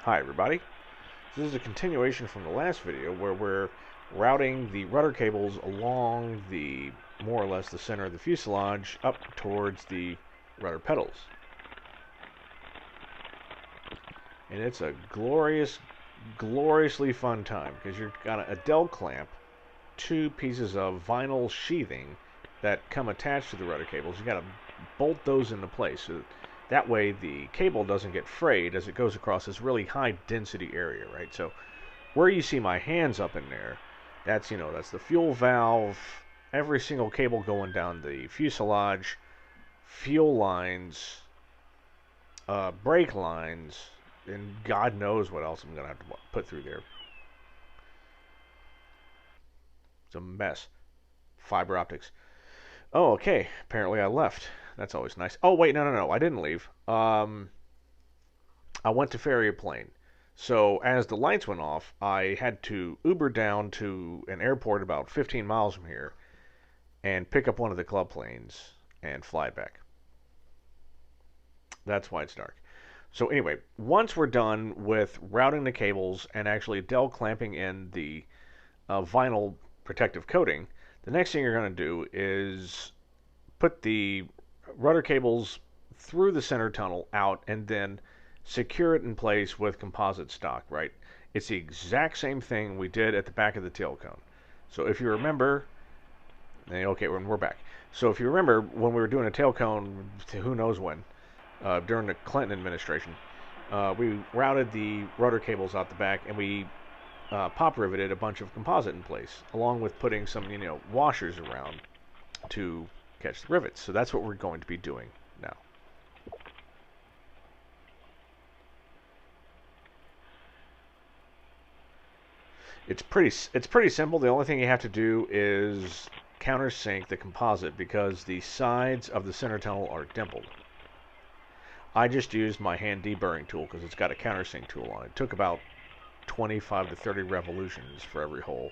Hi everybody. This is a continuation from the last video where we're routing the rudder cables along the more or less the center of the fuselage up towards the rudder pedals. And it's a gloriously fun time because you've got a dell clamp, two pieces of vinyl sheathing that come attached to the rudder cables. You got to bolt those into place so that way the cable doesn't get frayed as it goes across this really high density area, right? So where you see my hands up in there, that's the fuel valve, every single cable going down the fuselage, fuel lines, brake lines, and God knows what else I'm gonna have to put through there. It's a mess. Fiber optics. Oh, okay. Apparently I left. That's always nice. Oh, wait, no. I didn't leave. I went to ferry a plane. So as the lights went off, I had to Uber down to an airport about 15 miles from here and pick up one of the club planes and fly it back. That's why it's dark. So anyway, once we're done with routing the cables and actually dell clamping in the vinyl protective coating, the next thing you're going to do is put the rudder cables through the center tunnel out and then secure it in place with composite stock, right? It's the exact same thing we did at the back of the tail cone. So if you remember, okay, we're back. So if you remember when we were doing a tail cone, who knows when, during the Clinton administration, we routed the rudder cables out the back and we pop riveted a bunch of composite in place, along with putting some, washers around to catch the rivets. So that's what we're going to be doing now. It's pretty simple. The only thing you have to do is countersink the composite because the sides of the center tunnel are dimpled. I just used my hand deburring tool because it's got a countersink tool on it. It took about 25 to 30 revolutions for every hole.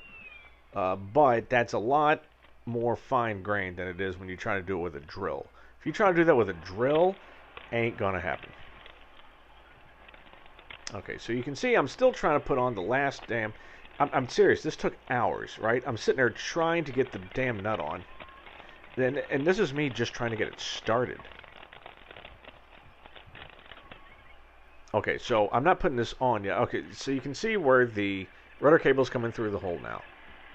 But that's a lot more fine-grained than it is when you try to do it with a drill. If you try to do that with a drill, ain't gonna happen. Okay, so you can see I'm still trying to put on the last damn... I'm serious, this took hours, right? I'm sitting there trying to get the damn nut on. And this is me just trying to get it started. Okay, so I'm not putting this on yet. Okay, so you can see where the rudder cable's coming through the hole now.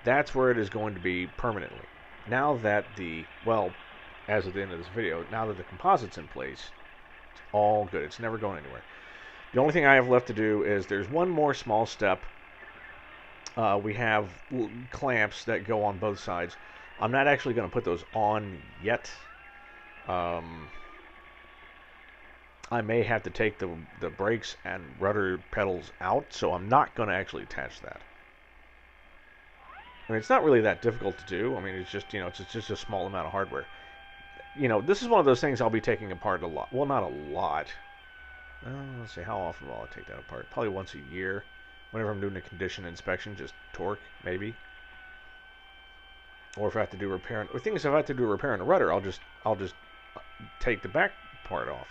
That's where it is going to be permanently. Now that as of the end of this video, now that the composite's in place, it's all good. It's never going anywhere. The only thing I have left to do is there's one more small step. We have clamps that go on both sides. I'm not actually going to put those on yet. I may have to take the brakes and rudder pedals out, so I'm not going to actually attach that. I mean, it's not really that difficult to do. I mean, it's just, it's just a small amount of hardware. This is one of those things I'll be taking apart a lot. Well, not a lot. Let's see, how often will I take that apart? Probably once a year. Whenever I'm doing a condition inspection, just torque, maybe. Or if I have to do repair, the thing is, if I have to do a repair on the rudder, I'll just take the back part off.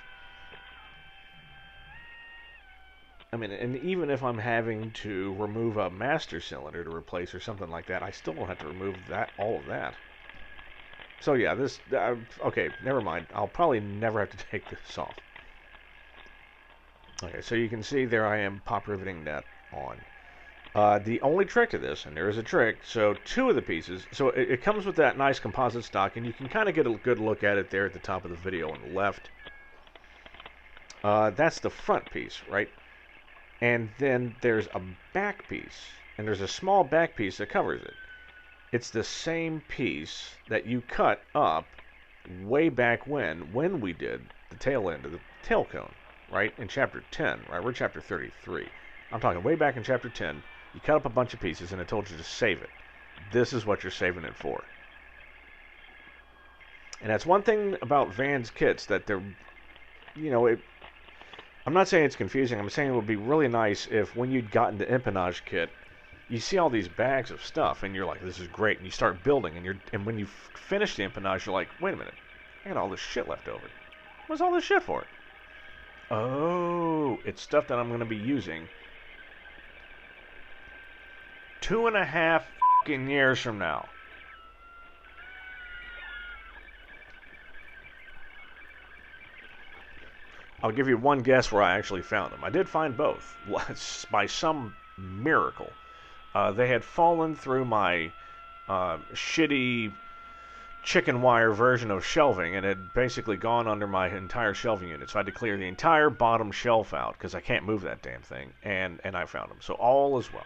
I mean, and even if I'm having to remove a master cylinder to replace or something like that, I still will have to remove all of that. So yeah, okay, never mind. I'll probably never have to take this off. Okay, so you can see there I am pop riveting that on. The only trick to this, and there is a trick, so two of the pieces, so it comes with that nice composite stock, and you can kind of get a good look at it there at the top of the video on the left. That's the front piece, right? And then there's a back piece, and there's a small back piece that covers it. It's the same piece that you cut up way back when we did the tail end of the tail cone, right? In chapter 10, right? We're chapter 33. I'm talking way back in chapter 10. You cut up a bunch of pieces, and it told you to save it. This is what you're saving it for. And that's one thing about Van's kits that they're, I'm not saying it's confusing. I'm saying it would be really nice if when you'd gotten the empennage kit, you see all these bags of stuff, and you're like, this is great, and you start building, and when you finish the empennage, you're like, wait a minute, I got all this shit left over. What's all this shit for? Oh, it's stuff that I'm going to be using 2.5 fucking years from now. I'll give you one guess where I actually found them. I did find both by some miracle. They had fallen through my shitty chicken wire version of shelving and had basically gone under my entire shelving unit. So I had to clear the entire bottom shelf out because I can't move that damn thing. And I found them. So all is well.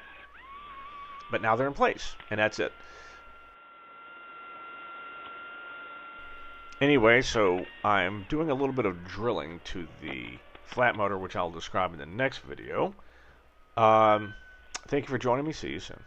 But now they're in place, and that's it. Anyway, so I'm doing a little bit of drilling to the flat motor, which I'll describe in the next video. Thank you for joining me. See you soon.